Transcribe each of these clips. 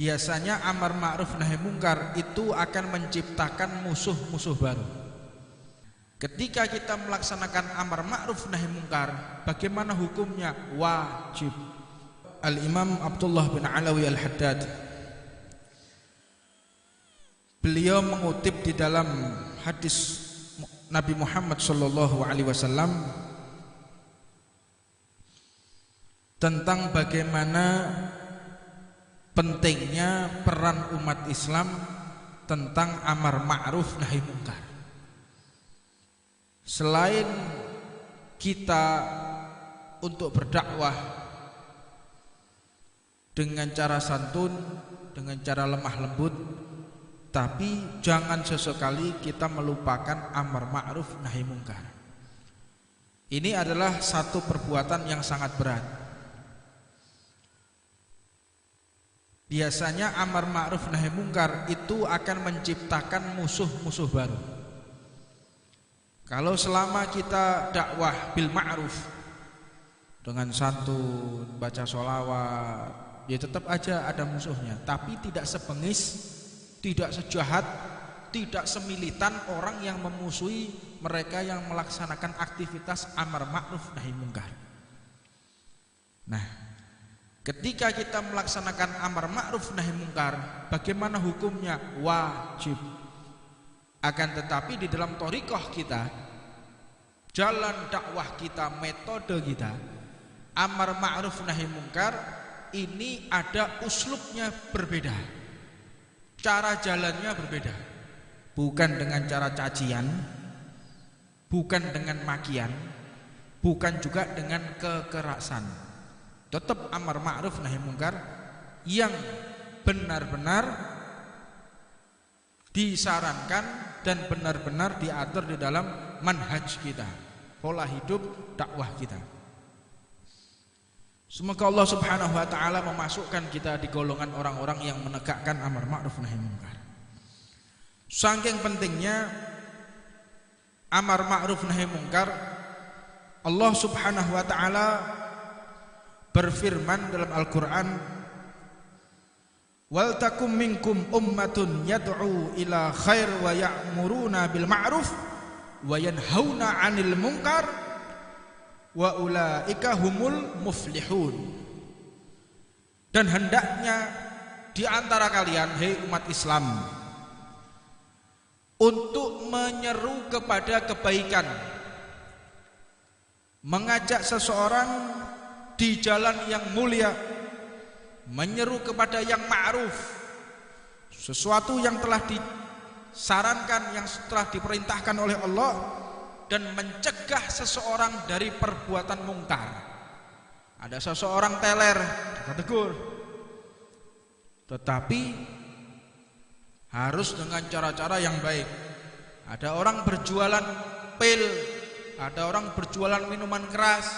biasanya amar ma'ruf nahi mungkar itu akan menciptakan musuh-musuh baru. Ketika kita melaksanakan amar ma'ruf nahi mungkar, bagaimana hukumnya? Wajib. Al-Imam Abdullah bin Alawi Al-Haddad, beliau mengutip di dalam hadis Nabi Muhammad sallallahu alaihi wasallam tentang bagaimana pentingnya peran umat Islam tentang amar ma'ruf nahi mungkar. Selain kita untuk berdakwah dengan cara santun, dengan cara lemah lembut, tapi jangan sesekali kita melupakan amar ma'ruf nahi mungkar. Ini adalah satu perbuatan yang sangat berat. Biasanya amar ma'ruf nahi mungkar itu akan menciptakan musuh-musuh baru. Kalau selama kita dakwah bil ma'ruf dengan santun, baca sholawat, ya tetap aja ada musuhnya, tapi tidak sebengis, tidak sejahat, tidak semilitan orang yang memusuhi mereka yang melaksanakan aktivitas amar ma'ruf nahi mungkar. Nah, ketika kita melaksanakan amar ma'ruf nahi mungkar, bagaimana hukumnya? Wajib. Akan tetapi di dalam thariqah kita, jalan dakwah kita, metode kita, amar ma'ruf nahi mungkar ini ada uslubnya berbeda, cara jalannya berbeda. Bukan dengan cara cacian, bukan dengan makian, bukan juga dengan kekerasan. Tetap amar ma'ruf nahi mungkar yang benar-benar disarankan dan benar-benar diatur di dalam manhaj kita, pola hidup dakwah kita. Semoga Allah Subhanahu wa taala memasukkan kita di golongan orang-orang yang menegakkan amar ma'ruf nahi mungkar. Saking pentingnya amar ma'ruf nahi mungkar, Allah Subhanahu wa taala berfirman dalam Al-Qur'an, wal takum minkum ummatun yad'u ila khair wa ya'muruna bil ma'ruf wa yanhauna 'anil munkar wa ulaika humul muflihun. Dan hendaknya di antara kalian, hei umat Islam, untuk menyeru kepada kebaikan, mengajak seseorang di jalan yang mulia, menyeru kepada yang ma'ruf, sesuatu yang telah disarankan, yang telah diperintahkan oleh Allah, dan mencegah seseorang dari perbuatan mungkar. Ada seseorang teler, kita tegur, tetapi harus dengan cara-cara yang baik. Ada orang berjualan pil, ada orang berjualan minuman keras.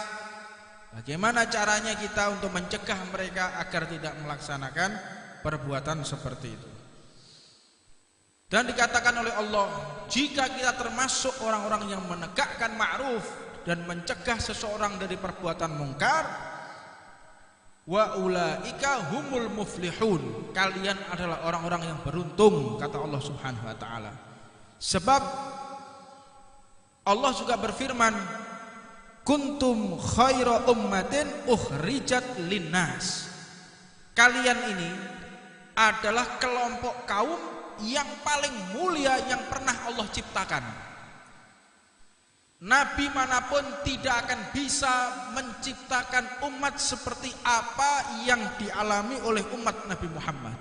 Bagaimana caranya kita untuk mencegah mereka agar tidak melaksanakan perbuatan seperti itu? Dan dikatakan oleh Allah, jika kita termasuk orang-orang yang menegakkan ma'ruf dan mencegah seseorang dari perbuatan mungkar, wa ulaika humul muflihun, kalian adalah orang-orang yang beruntung, kata Allah Subhanahu wa taala. Sebab Allah juga berfirman, kuntum khaira ummatin ukhrijat linnas, kalian ini adalah kelompok kaum yang paling mulia yang pernah Allah ciptakan. Nabi manapun tidak akan bisa menciptakan umat seperti apa yang dialami oleh umat Nabi Muhammad.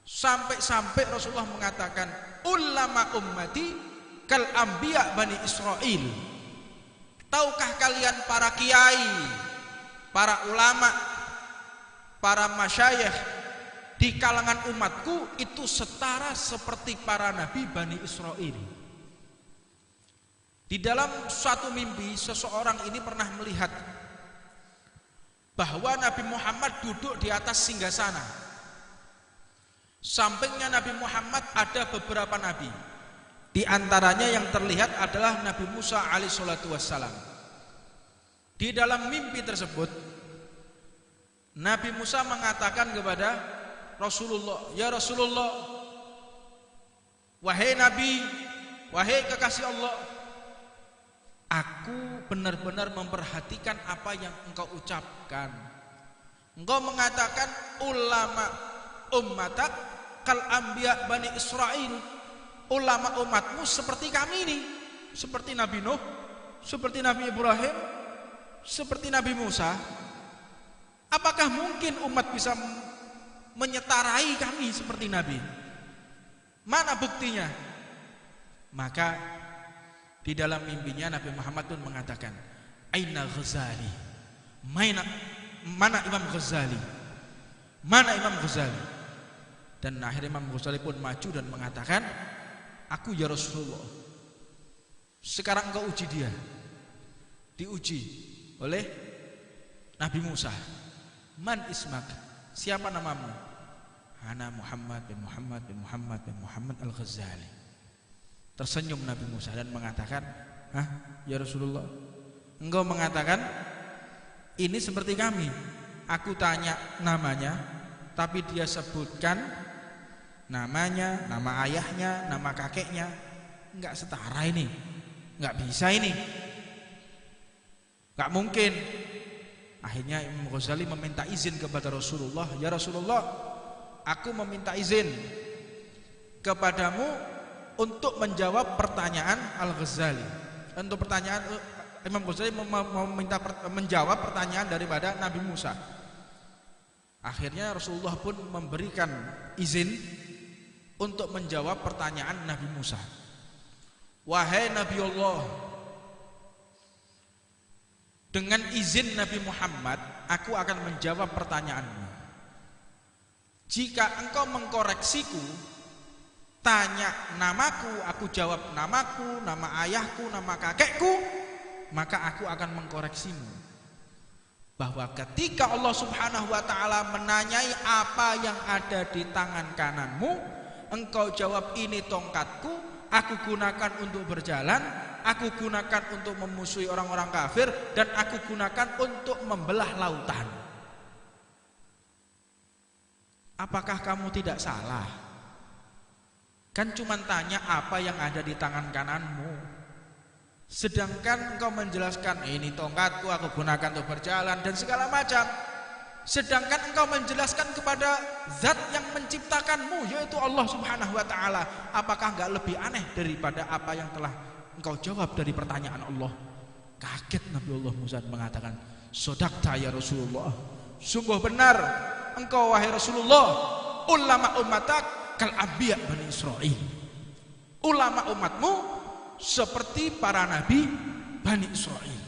Sampai-sampai Rasulullah mengatakan, ulama ummati kal anbiya bani Israil. Tahukah kalian para kiai, para ulama, para masyayikh di kalangan umatku itu setara seperti para nabi Bani Israil. Di dalam suatu mimpi, seseorang ini pernah melihat bahwa Nabi Muhammad duduk di atas singgasana. Sampingnya Nabi Muhammad ada beberapa nabi. Di antaranya yang terlihat adalah Nabi Musa alaihissalatu wassalam. Di dalam mimpi tersebut, Nabi Musa mengatakan kepada Rasulullah, ya Rasulullah, wahai Nabi, wahai kekasih Allah, aku benar-benar memperhatikan apa yang engkau ucapkan. Engkau mengatakan ulama ummatak kal anbiya bani Israil, ulama umatmu seperti kami ini, seperti Nabi Nuh, seperti Nabi Ibrahim, seperti Nabi Musa. Apakah mungkin umat bisa menyetarai kami seperti Nabi? Mana buktinya? Maka di dalam mimpinya Nabi Muhammad pun mengatakan, Aina Ghazali? Mana Imam Ghazali? Mana Imam Ghazali? Dan akhirnya Imam Ghazali pun maju dan mengatakan, aku ya Rasulullah. Sekarang engkau uji dia. Diuji oleh Nabi Musa. Man ismak? Siapa namamu? Ana Muhammad bin Muhammad bin Muhammad bin Muhammad Al-Ghazali. Tersenyum Nabi Musa dan mengatakan, hah ya Rasulullah, engkau mengatakan ini seperti kami. Aku tanya namanya, tapi dia sebutkan namanya, nama ayahnya, nama kakeknya. Enggak setara ini, enggak bisa ini, enggak mungkin. Akhirnya Imam Ghazali meminta izin kepada Rasulullah, ya Rasulullah, aku meminta izin kepadamu untuk menjawab pertanyaan Al-Ghazali. Untuk pertanyaan Imam Ghazali meminta menjawab pertanyaan daripada Nabi Musa. Akhirnya Rasulullah pun memberikan izin untuk menjawab pertanyaan Nabi Musa. Wahai Nabi Allah, dengan izin Nabi Muhammad, aku akan menjawab pertanyaanmu. Jika engkau mengkoreksiku, tanya namaku, aku jawab namaku, nama ayahku, nama kakekku, maka aku akan mengkoreksimu. Bahwa ketika Allah Subhanahu wa ta'ala menanyai apa yang ada di tangan kananmu, engkau jawab ini tongkatku, aku gunakan untuk berjalan, aku gunakan untuk memusuhi orang-orang kafir, dan aku gunakan untuk membelah lautan. Apakah kamu tidak salah? Kan cuma tanya apa yang ada di tangan kananmu. Sedangkan engkau menjelaskan ini tongkatku, aku gunakan untuk berjalan dan segala macam. Sedangkan engkau menjelaskan kepada zat yang menciptakanmu, yaitu Allah Subhanahu wa ta'ala. Apakah enggak lebih aneh daripada apa yang telah engkau jawab dari pertanyaan Allah? Kaget Nabi Allah Musa mengatakan, sodakta ya Rasulullah, sungguh benar engkau wahai Rasulullah, ulama ummatak kal anbiya bani Israil. Ulama umatmu seperti para nabi Bani Israil.